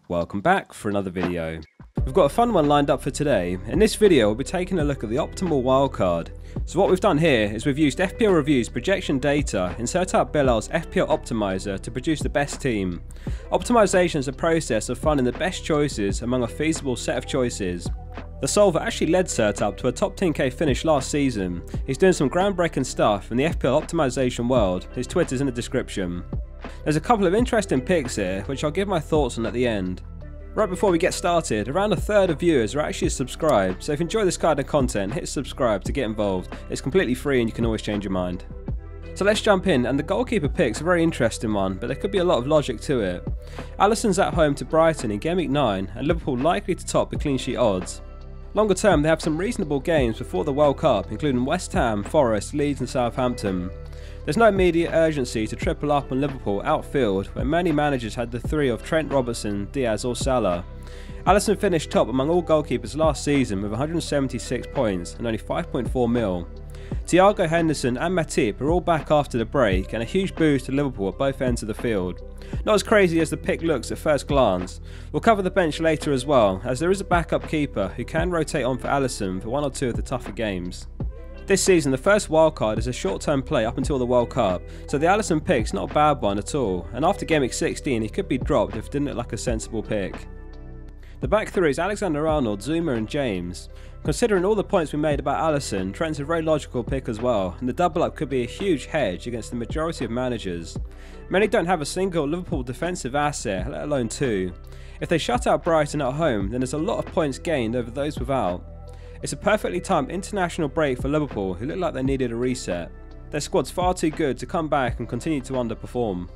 Welcome back for another video. We've got a fun one lined up for today. In this video we'll be taking a look at the optimal wildcard. So what we've done here is we've used FPLReview's projection data in Sertalp FPL optimiser to produce the best team. Optimization is a process of finding the best choices among a feasible set of choices. The solver actually led Sertalp to a top 10k finish last season. He's doing some groundbreaking stuff in the FPL optimization world. His Twitter's in the description. There's a couple of interesting picks here which I'll give my thoughts on at the end. Right before we get started, around a third of viewers are actually subscribed, so if you enjoy this kind of content, hit subscribe to get involved. It's completely free and you can always change your mind. So let's jump in, and the goalkeeper pick's a very interesting one, but there could be a lot of logic to it. ALISSON's at home to Brighton in Game Week 9, and Liverpool likely to top the clean sheet odds. Longer term, they have some reasonable games before the World Cup, including West Ham, Forest, Leeds and Southampton. There's no immediate urgency to triple up on Liverpool outfield, where many managers had the three of Trent, Robertson, Diaz or Salah. ALISSON finished top among all goalkeepers last season with 176 points and only 5.4 mil. Thiago, Henderson and Matip are all back after the break, and a huge boost to Liverpool at both ends of the field. Not as crazy as the pick looks at first glance. We'll cover the bench later as well, as there is a backup keeper who can rotate on for ALISSON for one or two of the tougher games. This season the first wildcard is a short-term play up until the World Cup, so the ALISSON pick's not a bad one at all, and after Game Week 16 he could be dropped if it didn't look like a sensible pick. The back three is ALEXANDER-ARNOLD, Zuma and James. Considering all the points we made about ALISSON, Trent's a very logical pick as well, and the double up could be a huge hedge against the majority of managers. Many don't have a single Liverpool defensive asset, let alone two. If they shut out Brighton at home, then there's a lot of points gained over those without. It's a perfectly timed international break for Liverpool, who look like they needed a reset. Their squad's far too good to come back and continue to underperform.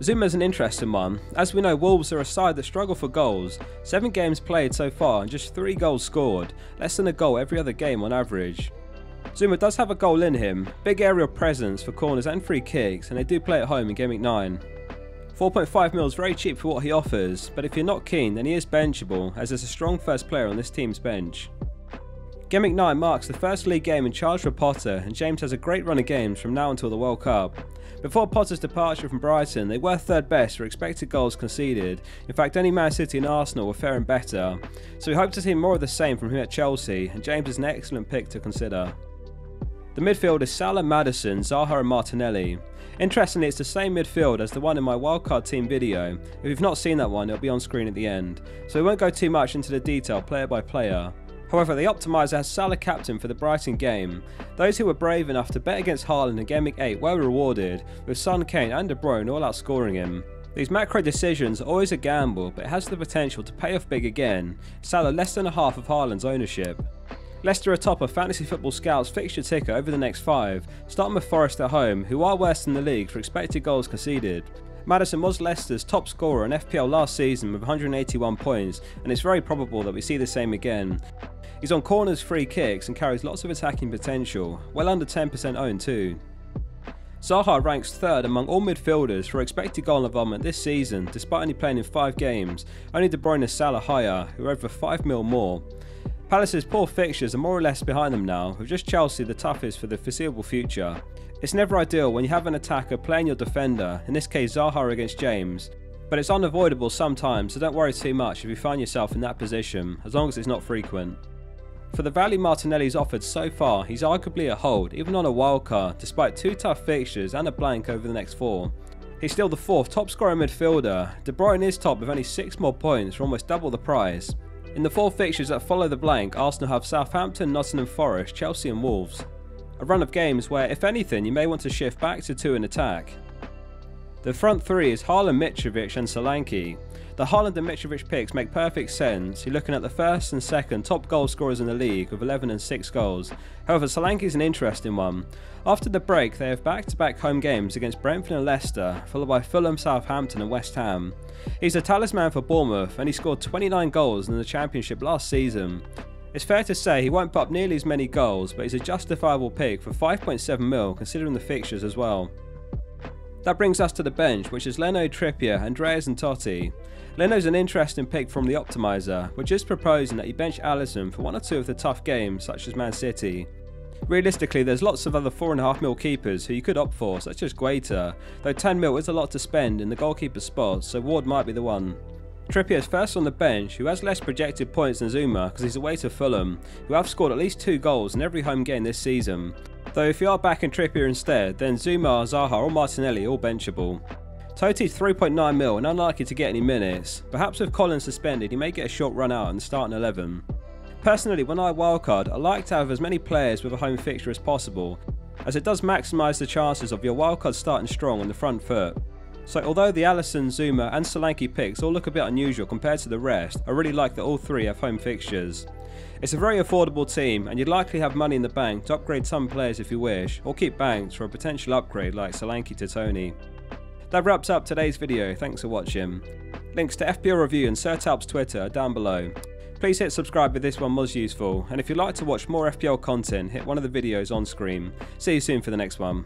Zuma's an interesting one. As we know, Wolves are a side that struggle for goals. 7 games played so far and just 3 goals scored, less than a goal every other game on average. Zuma does have a goal in him, big aerial presence for corners and free kicks, and they do play at home in Game Week 9. 4.5 mil is very cheap for what he offers, but if you're not keen then he is benchable, as there's a strong first player on this team's bench. Game Week 9 marks the first league game in charge for Potter, and James has a great run of games from now until the World Cup. Before Potter's departure from Brighton, they were third best for expected goals conceded. In fact, only Man City and Arsenal were faring better. So we hope to see more of the same from him at Chelsea, and James is an excellent pick to consider. The midfield is Salah, Maddison, Zaha and Martinelli. Interestingly, it's the same midfield as the one in my wildcard team video. If you've not seen that one, it'll be on screen at the end. So we won't go too much into the detail player by player. However, the optimiser has Salah captain for the Brighton game. Those who were brave enough to bet against Haaland in Game Week 8 were rewarded, with Son, Kane and De Bruyne all outscoring him. These macro decisions are always a gamble, but it has the potential to pay off big again. Salah less than a half of Haaland's ownership. Leicester are top of Fantasy Football Scout's fixture ticker over the next 5, starting with Forest at home, who are worst in the league for expected goals conceded. Maddison was Leicester's top scorer in FPL last season with 181 points, and it's very probable that we see the same again. He's on corners, free kicks and carries lots of attacking potential, well under 10% owned too. Zaha ranks third among all midfielders for expected goal involvement this season, despite only playing in 5 games. Only De Bruyne and Salah higher, who are over 5 mil more. Palace's poor fixtures are more or less behind them now, with just Chelsea the toughest for the foreseeable future. It's never ideal when you have an attacker playing your defender, in this case Zaha against James, but it's unavoidable sometimes, so don't worry too much if you find yourself in that position, as long as it's not frequent. For the value Martinelli's offered so far, he's arguably a hold, even on a wildcard, despite 2 tough fixtures and a blank over the next 4. He's still the 4th top scoring midfielder. De Bruyne is top with only 6 more points for almost double the price. In the 4 fixtures that follow the blank, Arsenal have Southampton, Nottingham Forest, Chelsea and Wolves. A run of games where, if anything, you may want to shift back to 2 in attack. The front 3 is Haaland, Mitrovic and Solanke. The Haaland and Mitrovic picks make perfect sense. You're looking at the first and second top goal scorers in the league with 11 and 6 goals. However, Solanke is an interesting one. After the break, they have back-to-back home games against Brentford and Leicester, followed by Fulham, Southampton and West Ham. He's a talisman for Bournemouth, and he scored 29 goals in the Championship last season. It's fair to say he won't put up nearly as many goals, but he's a justifiable pick for 5.7 mil considering the fixtures as well. That brings us to the bench, which is Leno, Trippier, Andreas and Totti. Leno's an interesting pick from the optimiser, which is proposing that you bench ALISSON for 1 or 2 of the tough games such as Man City. Realistically, there's lots of other 4.5 mil keepers who you could opt for, such as Guaita, though 10 mil is a lot to spend in the goalkeeper spot, so Ward might be the one. Trippier's first on the bench, who has less projected points than Zouma because he's away to Fulham, who have scored at least 2 goals in every home game this season. Though if you are backing Trippier instead, then Zouma, ZAHA or Martinelli are all benchable. Toti's 3.9 mil and unlikely to get any minutes. Perhaps with Collins suspended he may get a short run out in the starting 11. Personally, when I wildcard, I like to have as many players with a home fixture as possible, as it does maximise the chances of your wildcard starting strong on the front foot. So although the ALISSON, Zouma and SOLANKE picks all look a bit unusual compared to the rest, I really like that all 3 have home fixtures. It's a very affordable team and you'd likely have money in the bank to upgrade some players if you wish, or keep banks for a potential upgrade like SOLANKE to Tony. That wraps up today's video, thanks for watching. Links to FPL Review and Sertalp's Twitter are down below. Please hit subscribe if this one was useful, and if you'd like to watch more FPL content, hit one of the videos on screen. See you soon for the next one.